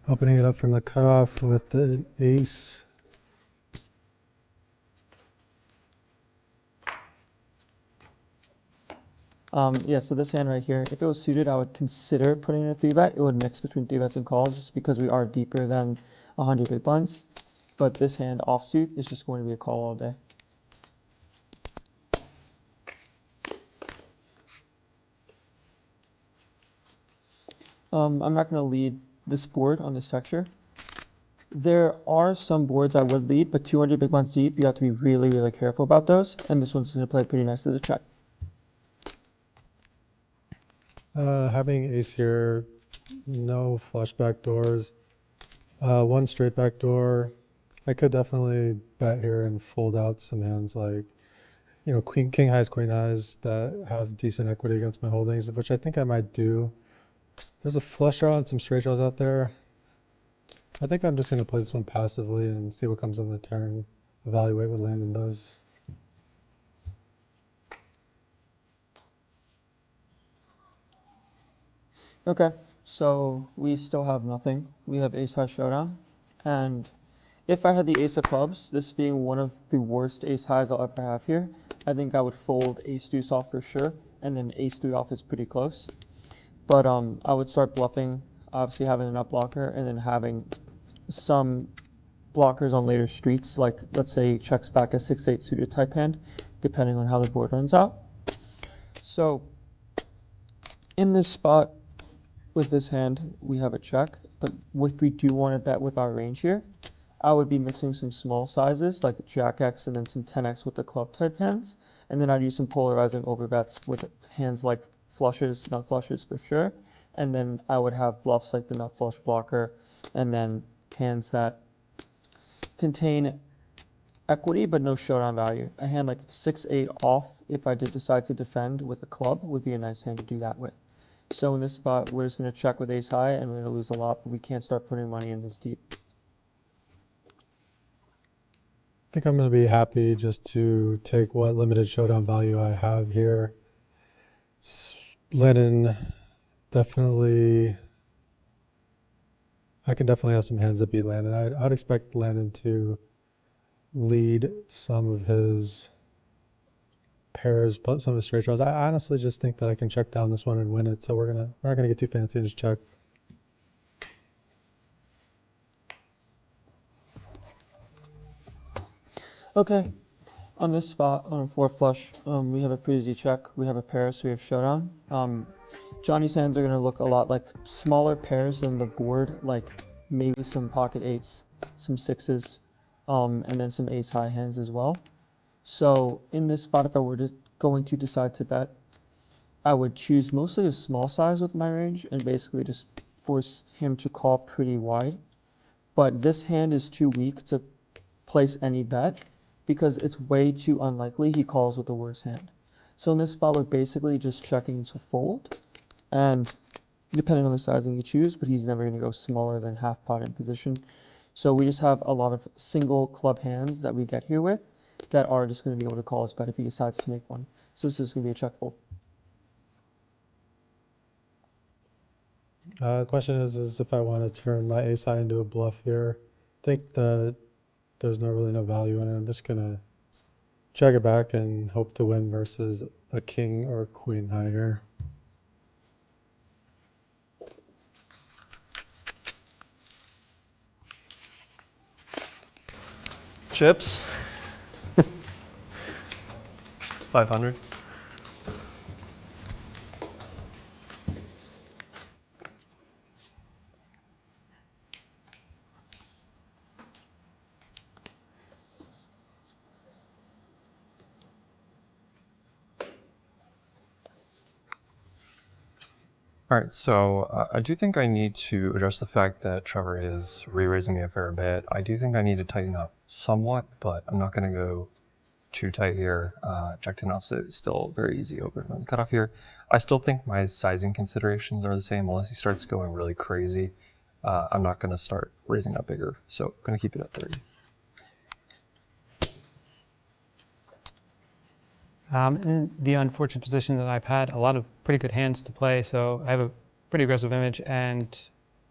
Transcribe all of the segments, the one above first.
Opening it up from the cutoff with the ace. Yeah, so this hand right here, if it was suited, I would consider putting in a 3-bet. It would mix between 3-bets and calls just because we are deeper than 100 big blinds. But this hand offsuit is just going to be a call all day. I'm not going to lead this board on this texture. There are some boards I would lead, but 200 big blinds deep, you have to be really, really careful about those. And this one's going to play pretty nice as a check. Having ace here, no flush back doors, one straight back door. I could definitely bet here and fold out some hands like, you know, queen, king highs, queen highs that have decent equity against my holdings, which I think I might do. There's a flush draw and some straight draws out there. I think I'm just going to play this one passively and see what comes on the turn, evaluate what Landon does. Okay, so we still have nothing. We have ace high showdown, and if I had the ace of clubs, this being one of the worst ace highs I'll ever have here, I think I would fold ace deuce off for sure, and then ace 3 off is pretty close. But I would start bluffing, obviously having an up blocker, and then having some blockers on later streets, like let's say checks back a 6-8 suited type hand, depending on how the board runs out. So in this spot, with this hand, we have a check, but if we do want to bet with our range here, I would be mixing some small sizes, like Jack X and then some 10X with the club type hands, and then I'd use some polarizing overbets with hands like flushes, nut flushes for sure, and then I would have bluffs like the nut flush blocker, and then hands that contain equity but no showdown value. A hand like 6-8 off, if I did decide to defend with a club, would be a nice hand to do that with. So in this spot, we're just going to check with ace high, and we're going to lose a lot, but we can't start putting money in this deep. I think I'm going to be happy just to take what limited showdown value I have here. Landon definitely, I can definitely have some hands that beat Landon. I'd expect Landon to lead some of his pairs, but some of his straight draws. I honestly just think that I can check down this one and win it, so we're not gonna get too fancy and just check. Okay, on this spot, on a 4 flush, we have a pretty easy check. We have a pair, so we have showdown. Johnny's hands are going to look a lot like smaller pairs than the board, like maybe some pocket 8s, some 6s, and then some ace high hands as well. So in this spot, if I were going to decide to bet, I would choose mostly a small size with my range and basically just force him to call pretty wide. But this hand is too weak to place any bet because it's way too unlikely he calls with the worst hand. So in this spot, we're basically just checking to fold, and depending on the sizing you choose, but he's never going to go smaller than half pot in position. So we just have a lot of single club hands that we get here with that are just going to be able to call his bet if he decides to make one. So this is going to be a check fold. The question is if I want to turn my ace high into a bluff here. I think that there's really no value in it. I'm just gonna check it back and hope to win versus a king or a queen high here. Chips. 500. All right, so I do think I need to address the fact that Trevor is re-raising me a fair bit. I do think I need to tighten up somewhat, but I'm not going to go too tight here. Jack 10 offsuit is still very easy open on the cutoff here. I still think my sizing considerations are the same unless he starts going really crazy. I'm not going to start raising up bigger, so I'm going to keep it at 30. In the unfortunate position that I've had, a lot of pretty good hands to play, so I have a pretty aggressive image, and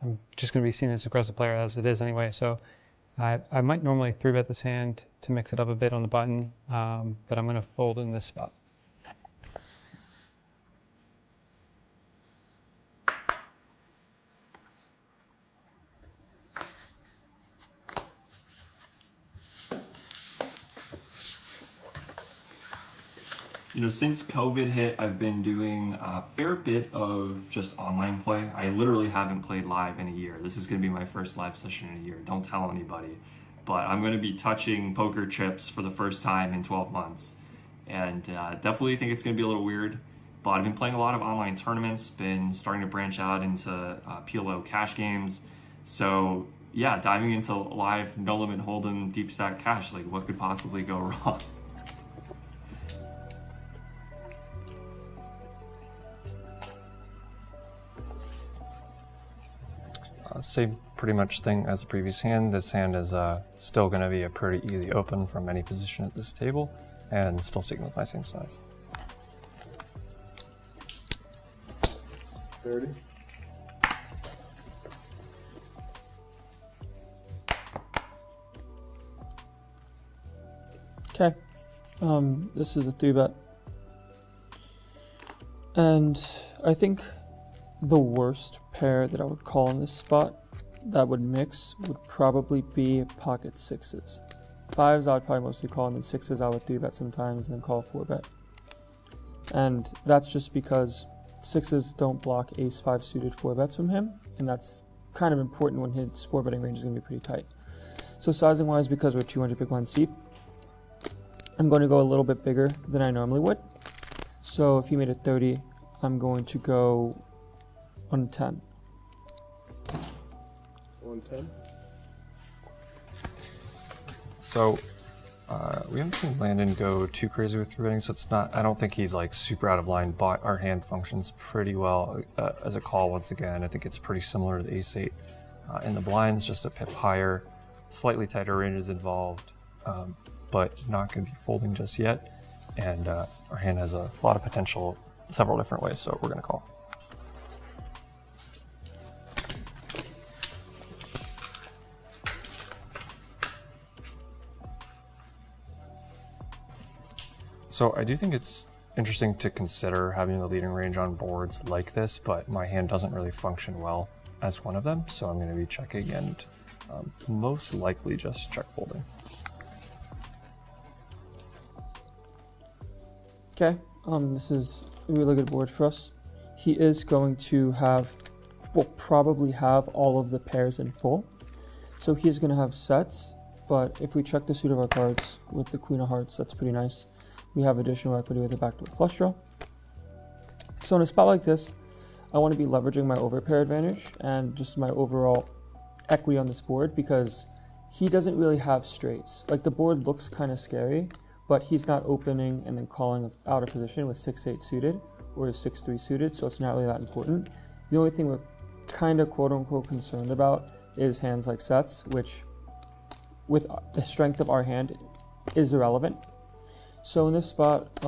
I'm just going to be seen as an aggressive player as it is anyway. So I might normally 3-bet this hand to mix it up a bit on the button, but I'm going to fold in this spot. You know, since COVID hit, I've been doing a fair bit of just online play. I literally haven't played live in a year. This is going to be my first live session in a year. Don't tell anybody. But I'm going to be touching poker chips for the first time in 12 months. And definitely think it's going to be a little weird. But I've been playing a lot of online tournaments, been starting to branch out into PLO cash games. So yeah, diving into live no limit hold'em deep stack cash, like what could possibly go wrong? Same pretty much thing as the previous hand. This hand is still going to be a pretty easy open from any position at this table, and still sticking with my same size. 30. Okay, this is a 3-bet, and I think the worst pair that I would call in this spot that would mix would probably be pocket 6s. 5s I would probably mostly call, and then 6s I would 3-bet sometimes and then call 4-bet. And that's just because 6s don't block ace-5 suited 4-bets from him, and that's kind of important when his 4-betting range is going to be pretty tight. So sizing wise, because we're 200 big blinds deep, I'm going to go a little bit bigger than I normally would. So if he made it 30, I'm going to go 110. 110. So we haven't seen Landon go too crazy with 3-betting, so it's not, I don't think he's like super out of line, but our hand functions pretty well as a call once again. I think it's pretty similar to the ace-8 in the blinds, just a pip higher, slightly tighter ranges involved, but not going to be folding just yet. And our hand has a lot of potential several different ways, so we're going to call. So I do think it's interesting to consider having the leading range on boards like this, but my hand doesn't really function well as one of them, so I'm going to be checking and most likely just check folding. Okay, this is a really good board for us. He is going to have, will probably have all of the pairs in full. So he's going to have sets, but if we check the suit of our cards with the Queen of Hearts, that's pretty nice. We have additional equity with the backdoor flush draw. So in a spot like this, I want to be leveraging my overpair advantage and just my overall equity on this board, because he doesn't really have straights. Like, the board looks kind of scary, but he's not opening and then calling out of position with 6-8 suited or 6-3 suited, so it's not really that important. The only thing we're kind of quote-unquote concerned about is hands like sets, which with the strength of our hand is irrelevant. So in this spot,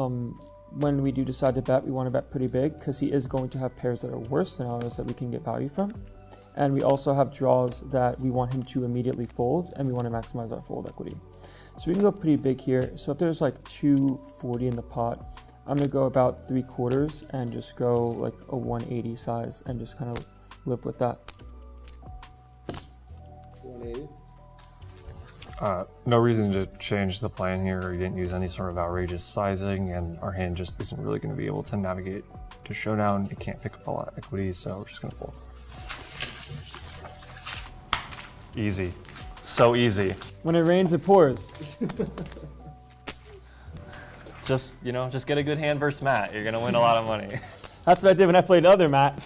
when we do decide to bet, we want to bet pretty big, because he is going to have pairs that are worse than ours that we can get value from. And we also have draws that we want him to immediately fold, and we want to maximize our fold equity. So we can go pretty big here. So if there's like 240 in the pot, I'm going to go about 3/4 and just go like a 180 size and just kind of live with that. 180. No reason to change the plan here. You didn't use any sort of outrageous sizing, and our hand just isn't really going to be able to navigate to showdown. It can't pick up a lot of equity, so we're just going to fold. Easy. So easy. When it rains, it pours. Just, you know, just get a good hand versus Matt. You're going to win a lot of money. That's what I did when I played the other Matt.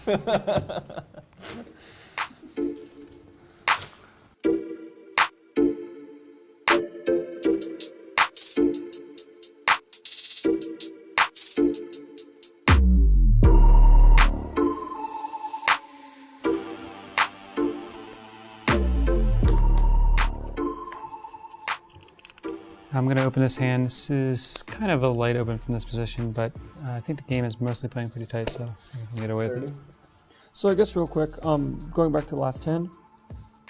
I'm going to open this hand. This is kind of a light open from this position, but I think the game is mostly playing pretty tight, so I can get away with it. So I guess real quick, going back to the last hand,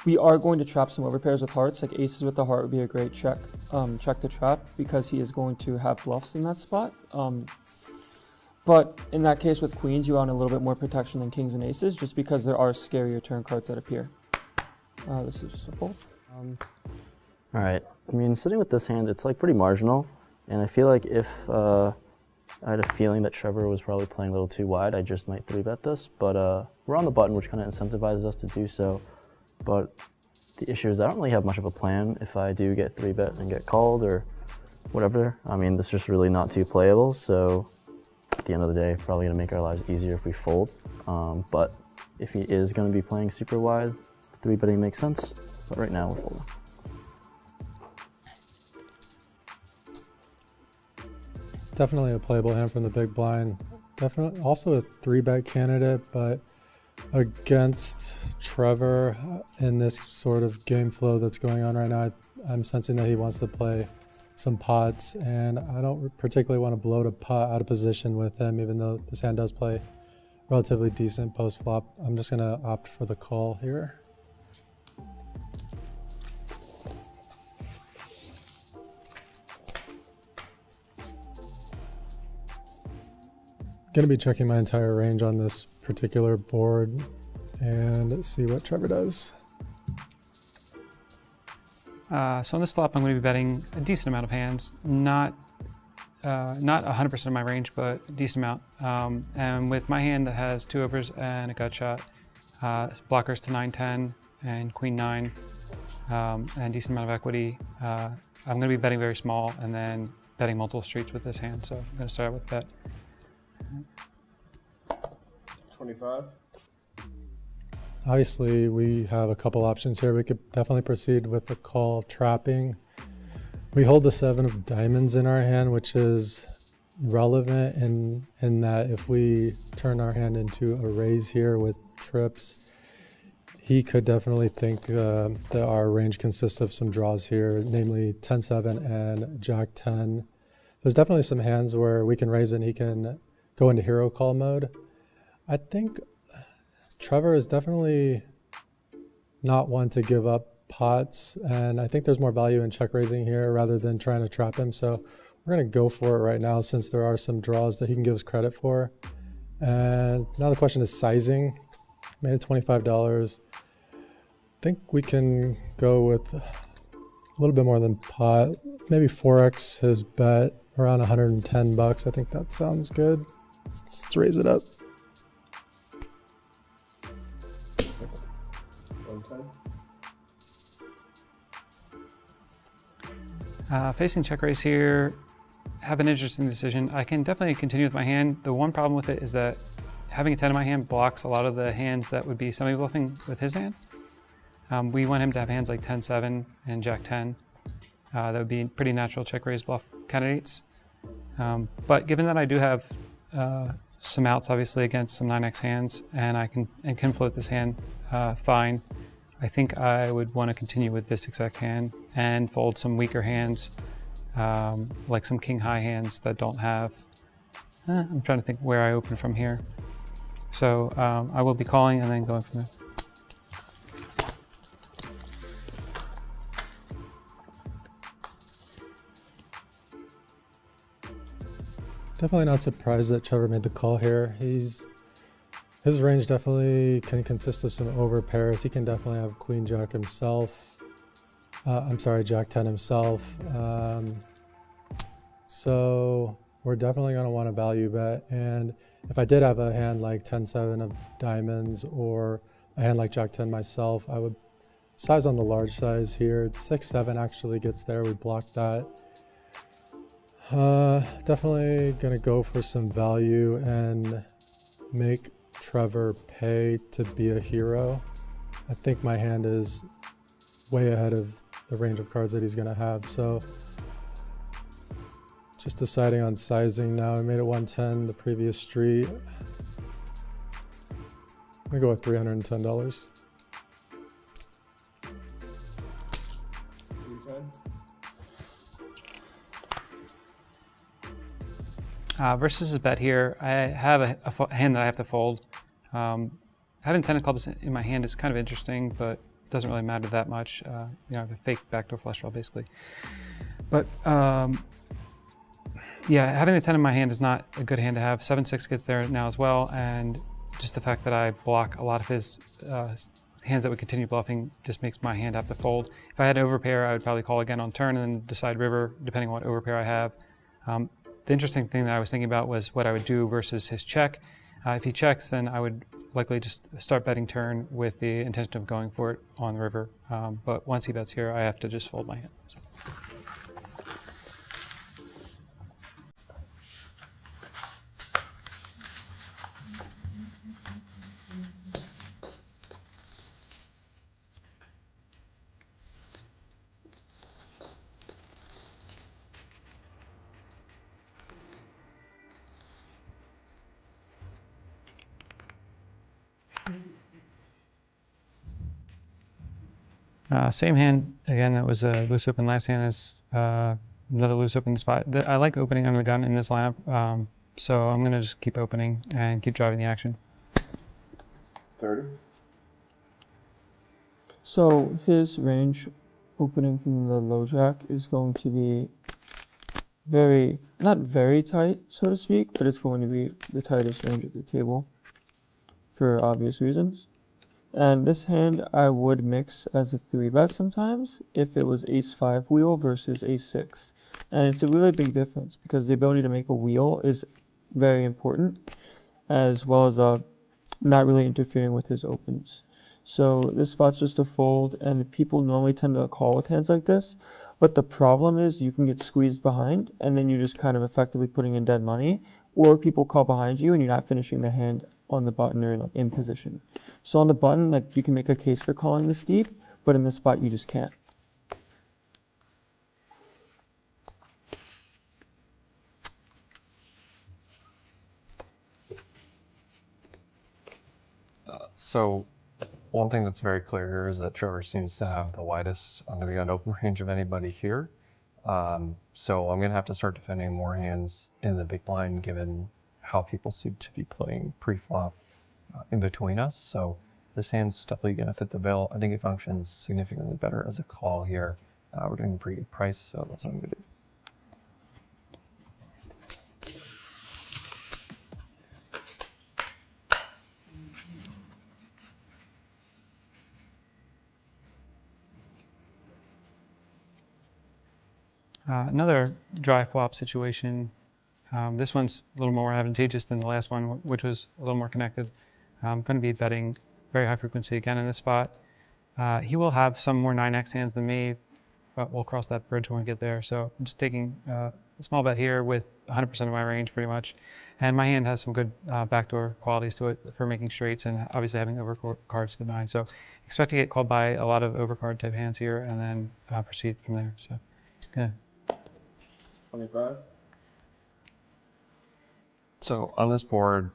we are going to trap some overpairs with hearts. Like aces with the heart would be a great check to trap because he is going to have bluffs in that spot. But in that case with queens, you want a little bit more protection than kings and aces just because there are scarier turn cards that appear. This is just a fold. All right, I mean, sitting with this hand, it's like pretty marginal. And I feel like if I had a feeling that Trevor was probably playing a little too wide, I just might 3-bet this. But we're on the button, which kind of incentivizes us to do so. But the issue is I don't really have much of a plan if I do get 3-bet and get called or whatever. I mean, this is just really not too playable. So at the end of the day, probably gonna make our lives easier if we fold. But if he is gonna be playing super wide, 3-betting makes sense. But right now we're folding. Definitely a playable hand from the big blind. Definitely also a 3-bet candidate, but against Trevor in this sort of game flow that's going on right now, I'm sensing that he wants to play some pots, and I don't particularly want to bloat a pot out of position with him, even though this hand does play relatively decent post flop. I'm just going to opt for the call here. Going to be checking my entire range on this particular board and see what Trevor does. So on this flop, I'm going to be betting a decent amount of hands, not 100% of my range, but a decent amount. And with my hand that has 2 overs and a gut shot, blockers to 9-10 and queen 9, and a decent amount of equity, I'm going to be betting very small and then betting multiple streets with this hand. So I'm going to start out with bet. 25. Obviously, we have a couple options here. We could definitely proceed with the call trapping. We hold the 7 of diamonds in our hand, which is relevant in that if we turn our hand into a raise here with trips, he could definitely think that our range consists of some draws here, namely 10-7 and Jack-10. There's definitely some hands where we can raise and he can go into hero call mode. I think Trevor is definitely not one to give up pots, and I think there's more value in check raising here rather than trying to trap him. So we're going to go for it right now since there are some draws that he can give us credit for. And now the question is sizing. Made it $25. I think we can go with a little bit more than pot, maybe 4x his bet, around 110 bucks. I think that sounds good. Let's raise it up. 110. Facing check raise here, have an interesting decision. I can definitely continue with my hand. The one problem with it is that having a 10 in my hand blocks a lot of the hands that would be semi-bluffing with his hand. We want him to have hands like 10-7 and Jack-10. That would be pretty natural check raise bluff candidates. But given that I do have some outs obviously against some 9x hands and I can float this hand fine, I think I would want to continue with this exact hand and fold some weaker hands, like some king high hands that don't have, I'm trying to think where I open from here. So I will be calling and then going from there. Definitely not surprised that Trevor made the call here. His range definitely can consist of some over pairs. He can definitely have Queen Jack himself. I'm sorry, Jack 10 himself. So we're definitely going to want to value bet. And if I did have a hand like 10-7 of diamonds or a hand like Jack 10 myself, I would size on the large size here. 6-7 actually gets there. We block that. Definitely gonna go for some value and make Trevor pay to be a hero. I think my hand is way ahead of the range of cards that he's gonna have, so just deciding on sizing now. I made it 110 the previous street. I'm gonna go with $310. 310. Versus his bet here, I have a hand that I have to fold. Having 10 of clubs in my hand is kind of interesting, but it doesn't really matter that much. You know, I have a fake backdoor flush draw basically. But yeah, having the 10 in my hand is not a good hand to have. 7-6 gets there now as well, and just the fact that I block a lot of his hands that would continue bluffing just makes my hand have to fold. If I had an overpair, I would probably call again on turn and then decide river, depending on what overpair I have. The interesting thing that I was thinking about was what I would do versus his check. If he checks, then I would likely just start betting turn with the intention of going for it on the river. But once he bets here, I have to just fold my hand. So. Same hand, again, that was a loose open last hand as another loose open spot. I like opening under the gun in this lineup, so I'm going to just keep opening and keep driving the action. 30. So his range opening from the low jack is going to be not very tight, so to speak, but it's going to be the tightest range at the table for obvious reasons. And this hand I would mix as a 3-bet sometimes if it was ace-5 wheel versus ace-6. And it's a really big difference because the ability to make a wheel is very important, as well as not really interfering with his opens. So this spot's just a fold, and people normally tend to call with hands like this. But the problem is you can get squeezed behind, and then you're just kind of effectively putting in dead money. Or people call behind you and you're not finishing the hand on the button or like in position. So on the button, like you can make a case for calling this deep, but in this spot you just can't. So one thing that's very clear here is that Trevor seems to have the widest under the gun open range of anybody here. So I'm going to have to start defending more hands in the big blind given how people seem to be playing pre-flop in between us. So this hand's definitely going to fit the bill. I think it functions significantly better as a call here. We're getting a pretty good price, so that's what I'm going to do. Another dry flop situation. This one's a little more advantageous than the last one, which was a little more connected. I'm going to be betting very high frequency again in this spot. He will have some more 9x hands than me, but we'll cross that bridge when we get there. So I'm just taking a small bet here with 100% of my range pretty much. And my hand has some good backdoor qualities to it for making straights and obviously having overcards to 9. So expect to get called by a lot of overcard type hands here and then proceed from there. So good. 25. So on this board,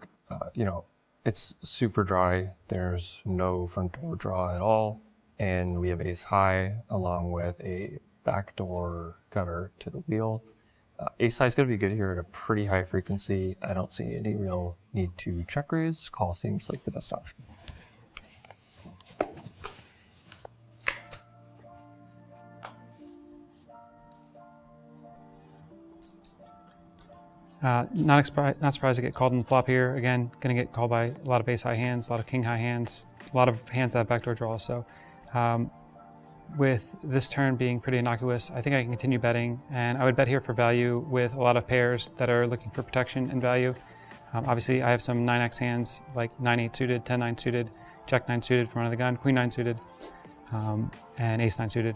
you know, it's super dry. There's no front door draw at all. And we have ace high along with a backdoor gutter to the wheel. Ace high is going to be good here at a pretty high frequency. I don't see any real need to check raise. Call seems like the best option. Not surprised to get called in the flop here. Again, going to get called by a lot of ace high hands, a lot of king high hands, a lot of hands that have backdoor draws. So with this turn being pretty innocuous, I think I can continue betting, and I would bet here for value with a lot of pairs that are looking for protection and value. Obviously, I have some 9x hands like 9-8 suited, 10-9 suited, jack-9 suited from under the gun, queen-9 suited, and ace-9 suited.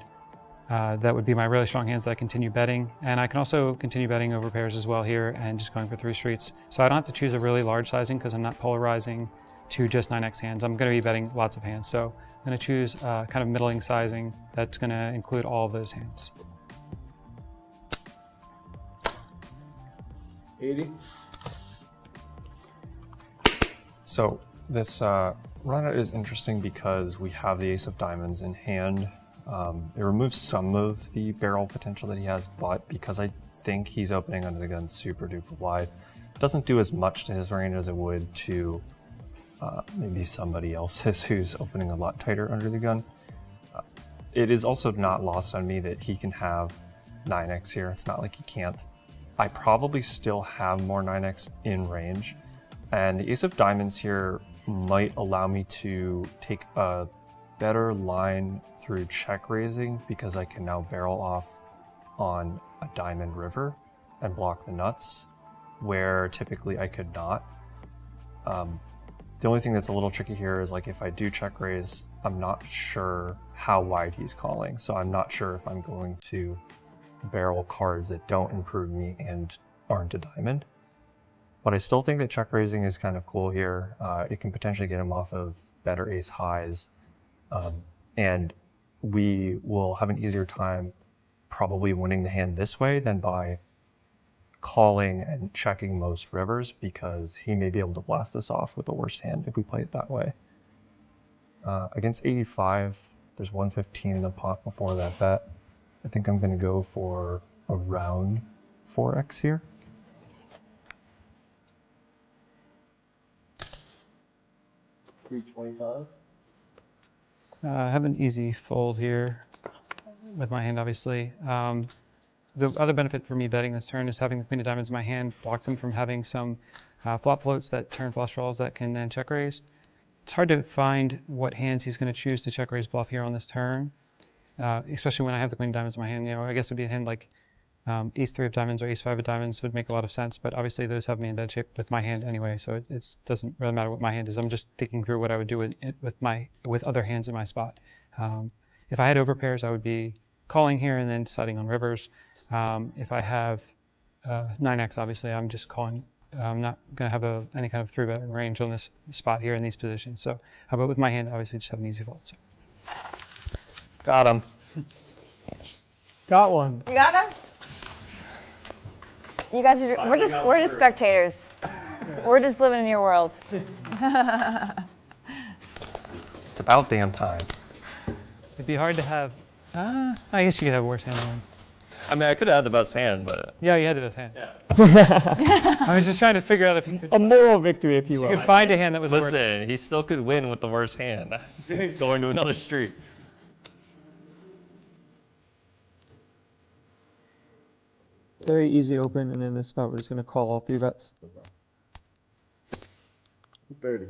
That would be my really strong hands that I continue betting. And I can also continue betting over pairs as well here and just going for 3 streets. So I don't have to choose a really large sizing because I'm not polarizing to just 9x hands. I'm going to be betting lots of hands. So I'm going to choose kind of middling sizing that's going to include all of those hands. 80. So this run is interesting because we have the ace of diamonds in hand. It removes some of the barrel potential that he has, but because I think he's opening under the gun super duper wide, doesn't do as much to his range as it would to maybe somebody else's who's opening a lot tighter under the gun. It is also not lost on me that he can have 9x here. It's not like he can't. I probably still have more 9x in range, and the ace of diamonds here might allow me to take a better line through check raising because I can now barrel off on a diamond river and block the nuts where typically I could not. The only thing that's a little tricky here is like if I do check raise, I'm not sure how wide he's calling, so I'm not sure if I'm going to barrel cards that don't improve me and aren't a diamond. But I still think that check raising is kind of cool here. It can potentially get him off of better ace highs, and we will have an easier time probably winning the hand this way than by calling and checking most rivers, because he may be able to blast us off with the worst hand if we play it that way. Against 85, there's 115 in the pot before that bet. I think I'm going to go for around 4x here. $325. I have an easy fold here with my hand, obviously. The other benefit for me betting this turn is having the queen of diamonds in my hand blocks him from having some flop floats that turn flush draws that can then check raise. It's hard to find what hands he's going to choose to check raise bluff here on this turn, especially when I have the queen of diamonds in my hand. You know, I guess it'd be a hand like ace 3 of diamonds or ace 5 of diamonds would make a lot of sense, but obviously those have me in bad shape with my hand anyway, so it doesn't really matter what my hand is. I'm just thinking through what I would do with other hands in my spot. If I had overpairs, I would be calling here and then deciding on rivers. If I have 9x, obviously I'm just calling. I'm not going to have any kind of 3-bet range on this spot here in these positions. So, but with my hand, obviously just have an easy fold. So. Got him. Got one. You got him? You guys are, we're just spectators. We're just living in your world. It's about damn time. It'd be hard to have. I guess you could have a worse hand than one. I mean, I could have had the best hand, but Yeah, you had the best hand. Yeah. I was just trying to figure out if you could. A moral victory, if you will. You could find a hand that was worse. listen, he still could win with the worst hand. Going to another street. Very easy open, and in this spot we're just going to call all 3 bets. 30.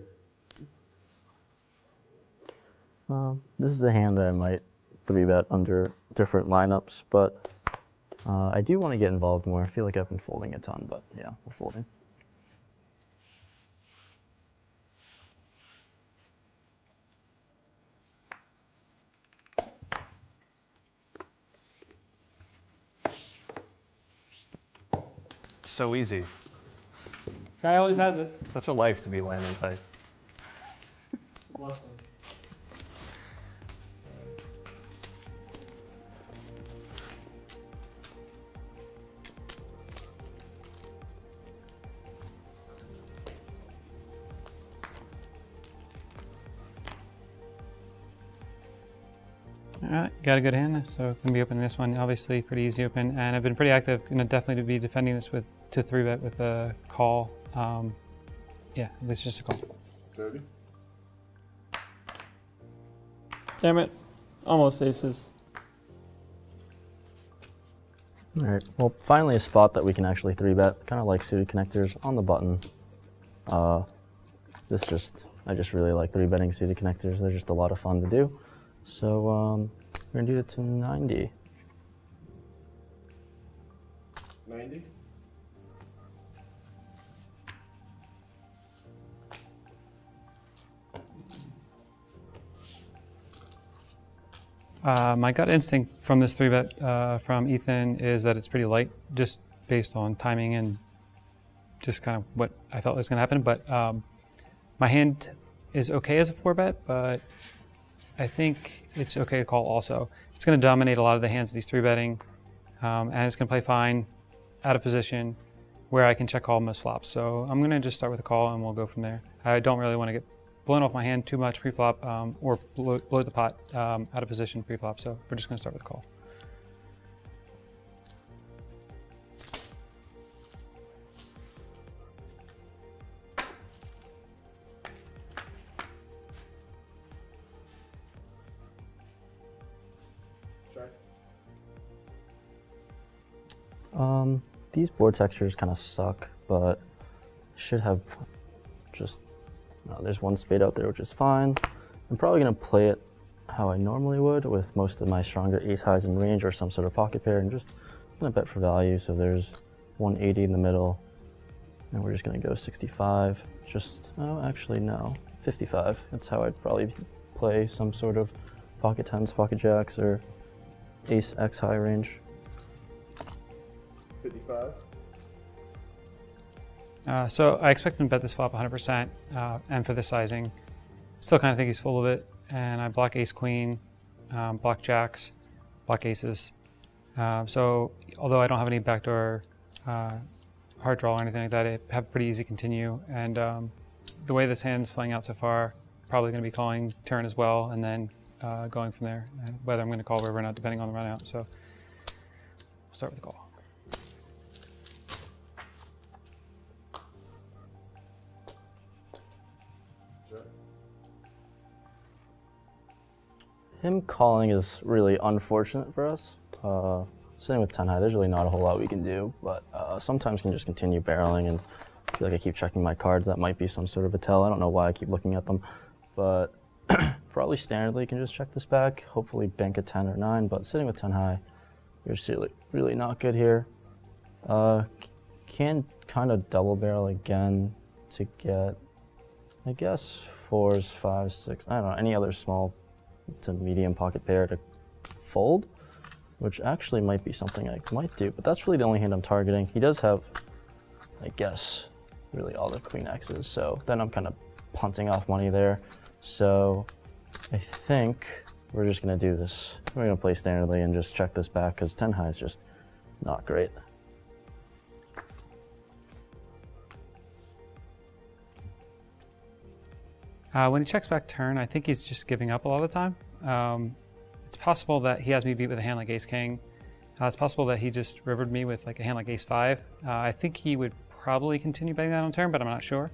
This is a hand that I might 3-bet under different lineups, but I do want to get involved more. I feel like I've been folding a ton, but yeah, we're folding. So easy. Guy always has it. Such a life to be Landon Tice. All right, got a good hand, so going to be opening this one. Obviously, pretty easy open, and I've been pretty active. Going to definitely be defending this to 3-bet with a call. Yeah, this is just a call. 30. Damn it. Almost aces. All right, well, finally a spot that we can actually 3-bet, kind of like suited connectors on the button. I just really like 3-betting suited connectors. They're just a lot of fun to do. So we're gonna do it to 90. 90. My gut instinct from this 3-bet from Ethan is that it's pretty light, just based on timing and just kind of what I felt was going to happen. But my hand is okay as a 4-bet, but I think it's okay to call also. It's going to dominate a lot of the hands that he's 3-betting, and it's going to play fine out of position where I can check call most flops. So I'm going to just start with a call and we'll go from there. I don't really want to get blown off my hand too much pre-flop or blow the pot out of position pre-flop, so we're just going to start with a call. These board textures kind of suck, but should have just, there's one spade out there, which is fine. I'm probably gonna play it how I normally would with most of my stronger ace highs in range or some sort of pocket pair, and just gonna bet for value. So there's 180 in the middle, and we're just gonna go 65. Just, oh, actually no, 55. That's how I'd probably play some sort of pocket tens, pocket jacks, or ace X high range. 55. So I expect him to bet this flop 100%, and for this sizing, still kind of think he's full of it. And I block ace queen, block jacks, block aces. So although I don't have any backdoor hard draw or anything like that, I have a pretty easy continue. And the way this hand's playing out so far, probably going to be calling turn as well, and then going from there. And whether I'm going to call river or not, depending on the run out. So we'll start with the call. Him calling is really unfortunate for us. Sitting with 10 high, there's really not a whole lot we can do, but sometimes can just continue barreling, and I feel like I keep checking my cards. That might be some sort of a tell. I don't know why I keep looking at them, but probably standardly can just check this back, hopefully bank a 10 or 9, but sitting with 10 high, you're really not good here. Can kind of double barrel again to get, I guess, 4s, 5s, 6, I don't know, any other small to medium pocket pair to fold, which actually might be something I might do, but that's really the only hand I'm targeting. He does have, I guess, really all the queen X's, so then I'm kind of punting off money there. So I think we're just gonna do this. We're gonna play standardly and just check this back, because 10 high is just not great. When he checks back turn, I think he's just giving up a lot of the time. It's possible that he has me beat with a hand like ace-king. It's possible that he just rivered me with like a hand like ace-5. I think he would probably continue betting that on turn, but I'm not sure.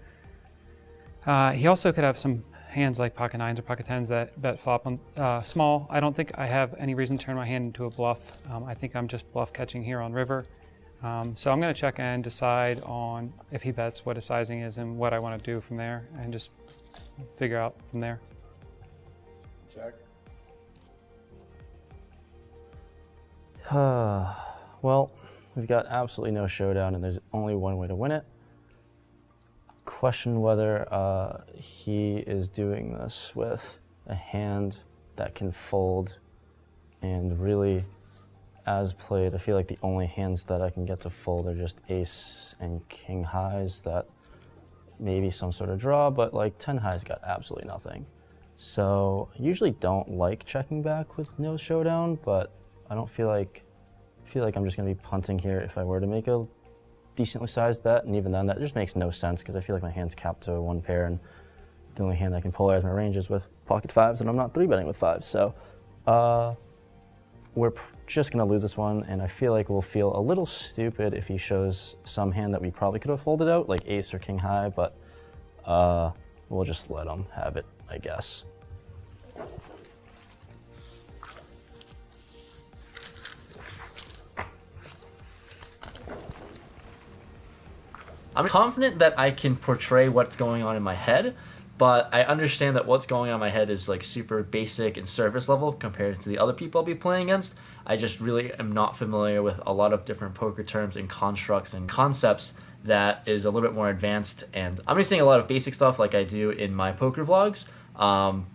He also could have some hands like pocket 9s or pocket 10s that bet flop on small. I don't think I have any reason to turn my hand into a bluff. I think I'm just bluff catching here on river. So I'm going to check and decide on if he bets what his sizing is and what I want to do from there, and just figure out from there. Check. Well, we've got absolutely no showdown, and there's only one way to win it. Question whether he is doing this with a hand that can fold, and really, as played, I feel like the only hands that I can get to fold are just ace and king highs that maybe some sort of draw, but like 10 highs got absolutely nothing. So I usually don't like checking back with no showdown, but I feel like I'm just gonna be punting here if I were to make a decently sized bet, and even then that just makes no sense, because I feel like my hand's capped to one pair, and the only hand I can polarize my range is with pocket 5s, and I'm not 3-betting with 5s. So we're just gonna lose this one, and I feel like we'll feel a little stupid if he shows some hand that we probably could have folded out, like ace or king high, but we'll just let him have it, I guess. I'm confident that I can portray what's going on in my head, but I understand that what's going on in my head is like super basic and surface level compared to the other people I'll be playing against. I just really am not familiar with a lot of different poker terms and constructs and concepts that is a little bit more advanced, and I'm just saying a lot of basic stuff like I do in my poker vlogs,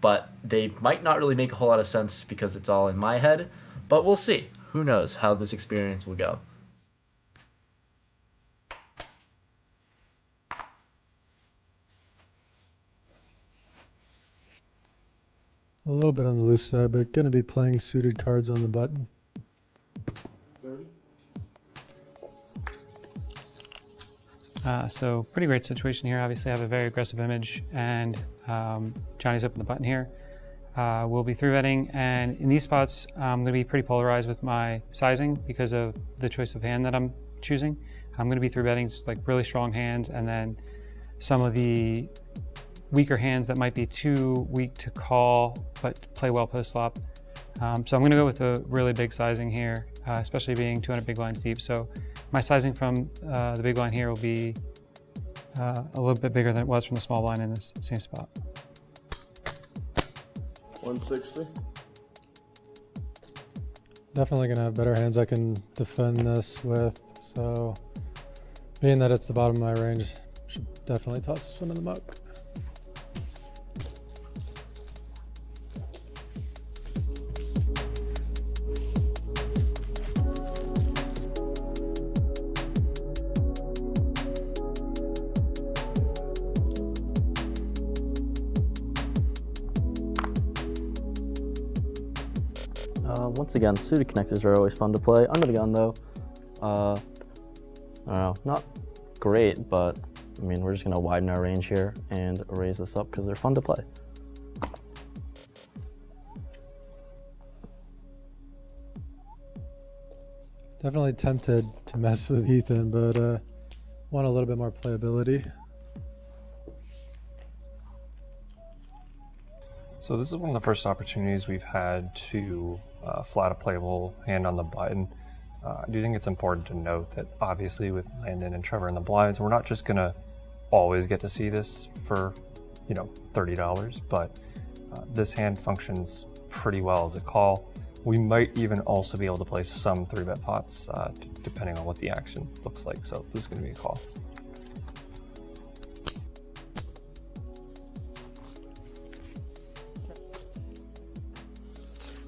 but they might not really make a whole lot of sense because it's all in my head, but we'll see. Who knows how this experience will go. A little bit on the loose side, but going to be playing suited cards on the button. 30. So pretty great situation here. Obviously I have a very aggressive image, and Johnny's opened the button here. We'll be 3-betting, and in these spots I'm going to be pretty polarized with my sizing because of the choice of hand that I'm choosing. I'm going to be 3-betting like really strong hands, and then some of the weaker hands that might be too weak to call but play well post flop. So I'm going to go with a really big sizing here, especially being 200 big blinds deep. So my sizing from the big blind here will be a little bit bigger than it was from the small blind in this same spot. 160. Definitely gonna have better hands I can defend this with, so being that it's the bottom of my range, should definitely toss this one in the muck. Once again, suited connectors are always fun to play. Under the gun though, I don't know, not great, but I mean, we're just gonna widen our range here and raise this up because they're fun to play. Definitely tempted to mess with Ethan, but want a little bit more playability. So this is one of the first opportunities we've had to flat a playable hand on the button. I do think it's important to note that obviously with Landon and Trevor in the blinds, we're not just gonna always get to see this for, you know, $30, but this hand functions pretty well as a call. We might even also be able to play some 3-bet pots depending on what the action looks like. So this is gonna be a call.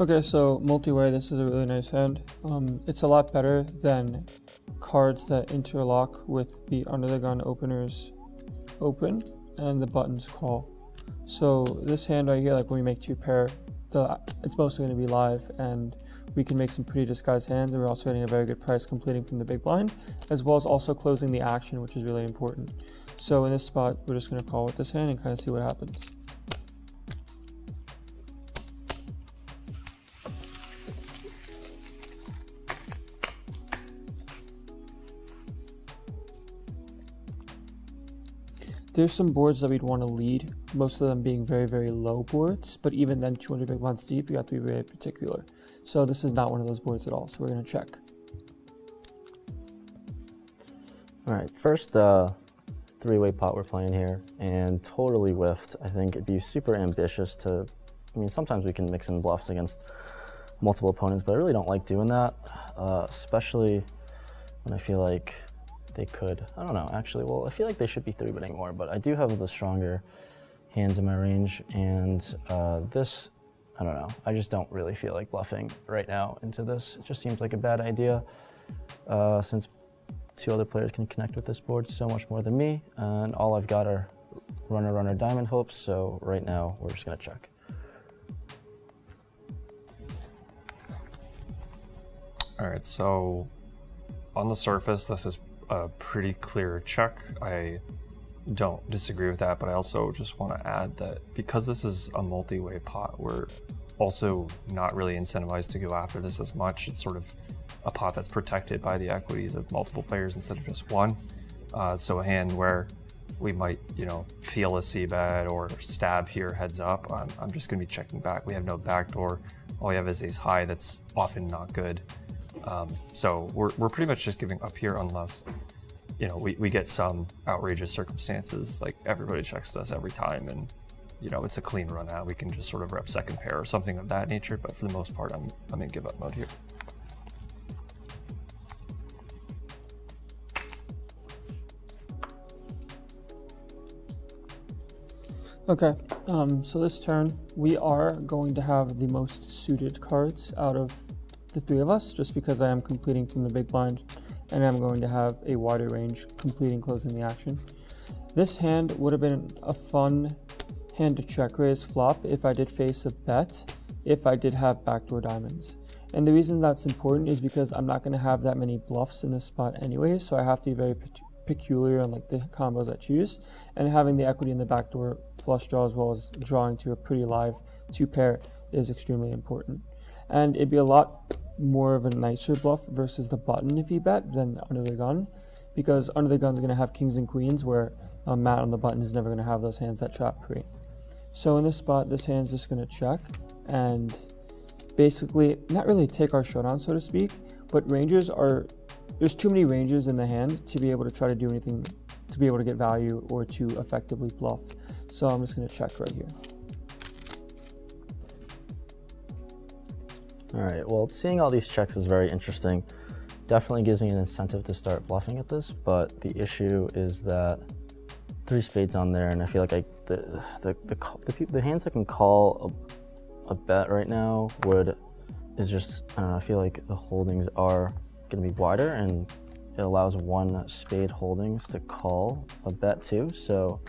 Okay, so multi-way, this is a really nice hand. It's a lot better than cards that interlock with the under the gun openers open and the buttons call. So this hand right here, like when we make 2 pair, it's mostly going to be live, and we can make some pretty disguised hands, and we're also getting a very good price completing from the big blind, as well as also closing the action, which is really important. So in this spot, we're just going to call with this hand and kind of see what happens. There's some boards that we'd want to lead, most of them being very, very low boards, but even then 200 big blinds deep, you have to be very particular. So this is not one of those boards at all, so we're going to check. All right, first 3-way pot we're playing here, and totally whiffed. I think it'd be super ambitious to, I mean, sometimes we can mix in bluffs against multiple opponents, but I really don't like doing that, especially when I feel like they could, I don't know, actually, well, I feel like they should be 3-betting more, but I do have the stronger hands in my range, and this, I don't know, I just don't really feel like bluffing right now into this. It just seems like a bad idea, since 2 other players can connect with this board so much more than me, and all I've got are runner, diamond hopes, so right now we're just gonna check. All right, so on the surface, this is a pretty clear check. I don't disagree with that, but I also just want to add that because this is a multi-way pot, we're also not really incentivized to go after this as much. It's sort of a pot that's protected by the equities of multiple players instead of just one. So a hand where we might, you know, feel a c-bet or stab here heads up, I'm just going to be checking back. We have no backdoor. All we have is ace high that's often not good. So we're pretty much just giving up here unless, you know, we get some outrageous circumstances, like everybody checks us every time and, you know, it's a clean run out. We can just sort of rep second pair or something of that nature, but for the most part, I'm in give up mode here. Okay, so this turn, we are going to have the most suited cards out of the 3 of us, just because I am completing from the big blind and I'm going to have a wider range completing closing the action. This hand would have been a fun hand to check raise flop if I did face a bet, if I did have backdoor diamonds. And the reason that's important is because I'm not going to have that many bluffs in this spot anyway, so I have to be very peculiar on like the combos I choose, and having the equity in the backdoor flush draw as well as drawing to a pretty live 2 pair is extremely important. And it'd be a lot more of a nicer bluff versus the button if you bet than under the gun, because under the gun is going to have kings and queens where Matt on the button is never going to have those hands that trap pre. So in this spot, this hand's just going to check and basically not really take our showdown, so to speak, but rangers are there's too many ranges in the hand to be able to try to do anything, to be able to get value or to effectively bluff. So I'm just going to check right here. All right, well, seeing all these checks is very interesting. Definitely gives me an incentive to start bluffing at this, but the issue is that 3 spades on there, and I feel like the hands I can call a bet right now is just, I don't know, I feel like the holdings are going to be wider, and it allows 1 spade holdings to call a bet too. So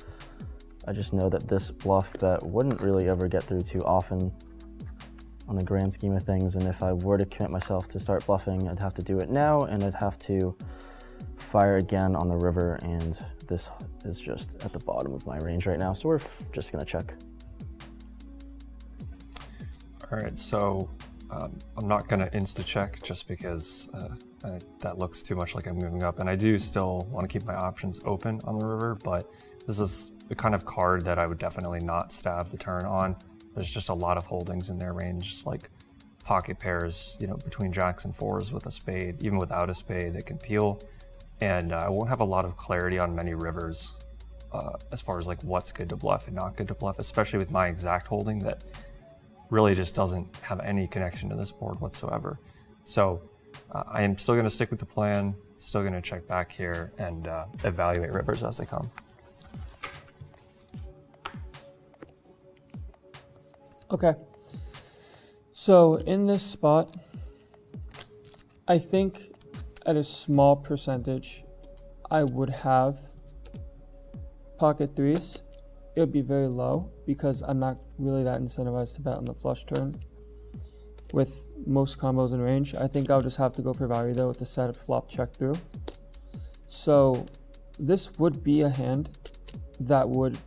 I just know that this bluff bet wouldn't really ever get through too often on the grand scheme of things, and if I were to commit myself to start bluffing, I'd have to do it now, and I'd have to fire again on the river, and this is just at the bottom of my range right now, so we're just gonna check. All right, so I'm not gonna insta-check just because that looks too much like I'm moving up, and I do still want to keep my options open on the river, but this is the kind of card that I would definitely not stab the turn on. There's just a lot of holdings in their range, like pocket pairs, you know, between jacks and 4s with a spade. Even without a spade, they can peel. And I won't have a lot of clarity on many rivers as far as like what's good to bluff and not good to bluff, especially with my exact holding that really just doesn't have any connection to this board whatsoever. So I am still going to stick with the plan, still going to check back here and evaluate rivers as they come. Okay, so in this spot, I think at a small percentage, I would have pocket 3s. It would be very low because I'm not really that incentivized to bet on the flush turn. With most combos in range, I think I'll just have to go for value though with the set of flop check through. So this would be a hand that would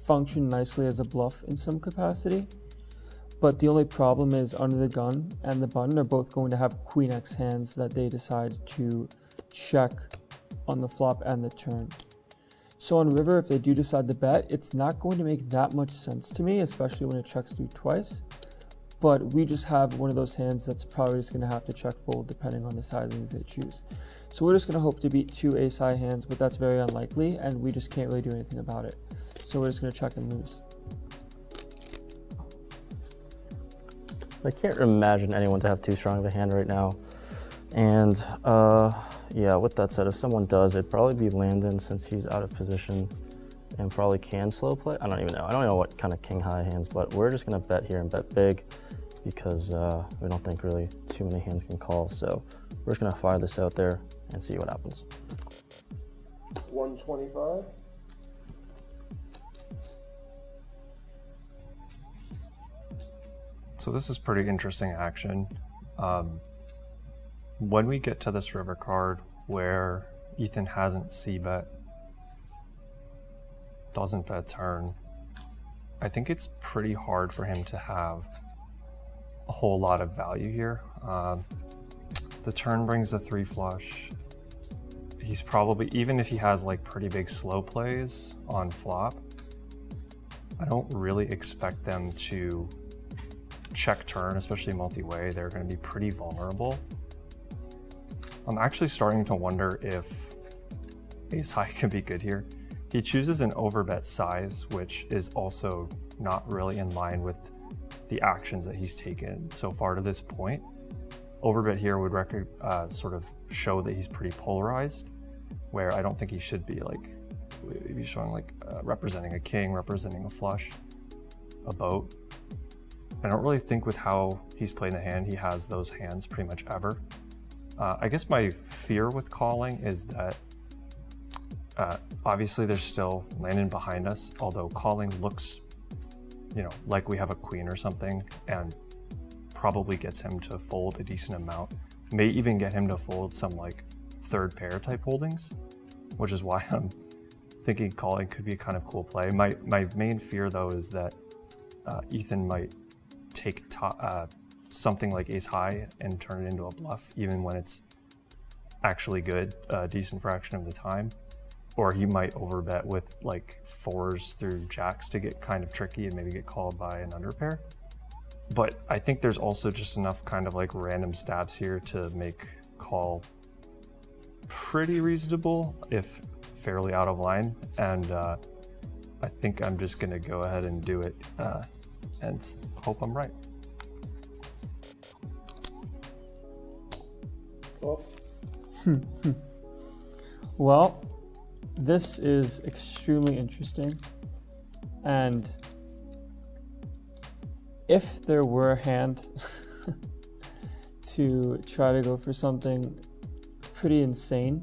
function nicely as a bluff in some capacity. But the only problem is under the gun and the button are both going to have Queen X hands that they decide to check on the flop and the turn. So on river, if they do decide to bet, it's not going to make that much sense to me, especially when it checks through twice. But we just have one of those hands that's probably just going to have to check fold depending on the sizings they choose. So we're just going to hope to beat 2 ace-high hands, but that's very unlikely, and we just can't really do anything about it. So we're just going to check and lose. I can't imagine anyone to have too strong of a hand right now. And yeah, with that said, if someone does, it'd probably be Landon since he's out of position and probably can slow play. I don't even know. I don't know what kind of king high hands, but we're just gonna bet here and bet big because we don't think really too many hands can call. So we're just gonna fire this out there and see what happens. 125. So this is pretty interesting action. When we get to this river card where Ethan hasn't c-bet, doesn't bet turn, I think it's pretty hard for him to have a whole lot of value here. The turn brings a 3 flush. He's probably, even if he has like pretty big slow plays on flop, I don't really expect them to check turn, especially multi-way. They're going to be pretty vulnerable. I'm actually starting to wonder if ace high can be good here. He chooses an overbet size, which is also not really in line with the actions that he's taken so far to this point. Overbet here would sort of show that he's pretty polarized, where I don't think he should be like, he's showing like representing a king, representing a flush, a boat. I don't really think with how he's playing the hand, he has those hands pretty much ever. I guess my fear with calling is that obviously there's still Landon behind us, although calling looks, you know, like we have a queen or something, and probably gets him to fold a decent amount. May even get him to fold some like 3rd pair type holdings, which is why I'm thinking calling could be a kind of cool play. My main fear though is that Ethan might take something like ace high and turn it into a bluff, even when it's actually good, a decent fraction of the time. Or he might overbet with like 4s through jacks to get kind of tricky and maybe get called by an underpair. But I think there's also just enough kind of like random stabs here to make call pretty reasonable, if fairly out of line, and I think I'm just gonna go ahead and do it and hope I'm right. Well, this is extremely interesting, and if there were a hand to try to go for something pretty insane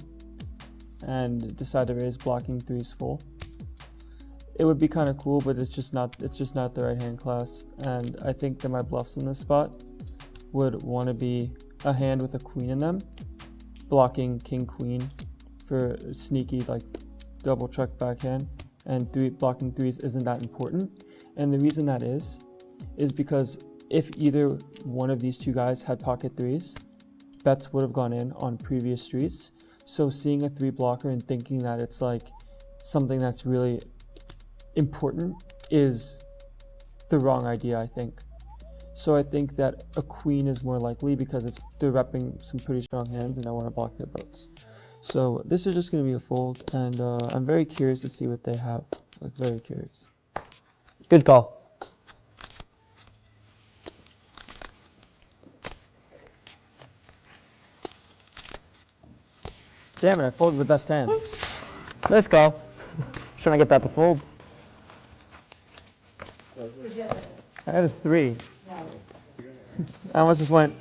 and decide to raise blocking threes full, it would be kind of cool, but it's just not the right hand class. And I think that my bluffs in this spot would want to be a hand with a queen in them, blocking king queen for sneaky like double check backhand, and blocking threes isn't that important. And the reason that is because if either one of these two guys had pocket threes, bets would have gone in on previous streets. So seeing a three blocker and thinking that it's like something that's really important is the wrong idea, I think. So I think that a queen is more likely because they're repping some pretty strong hands and I want to block their boats. So this is just going to be a fold, and I'm very curious to see what they have. Like, very curious. Good call. Damn it, I folded the best hand. Nice call. Trying to get that to fold. I had a 3. I almost just went.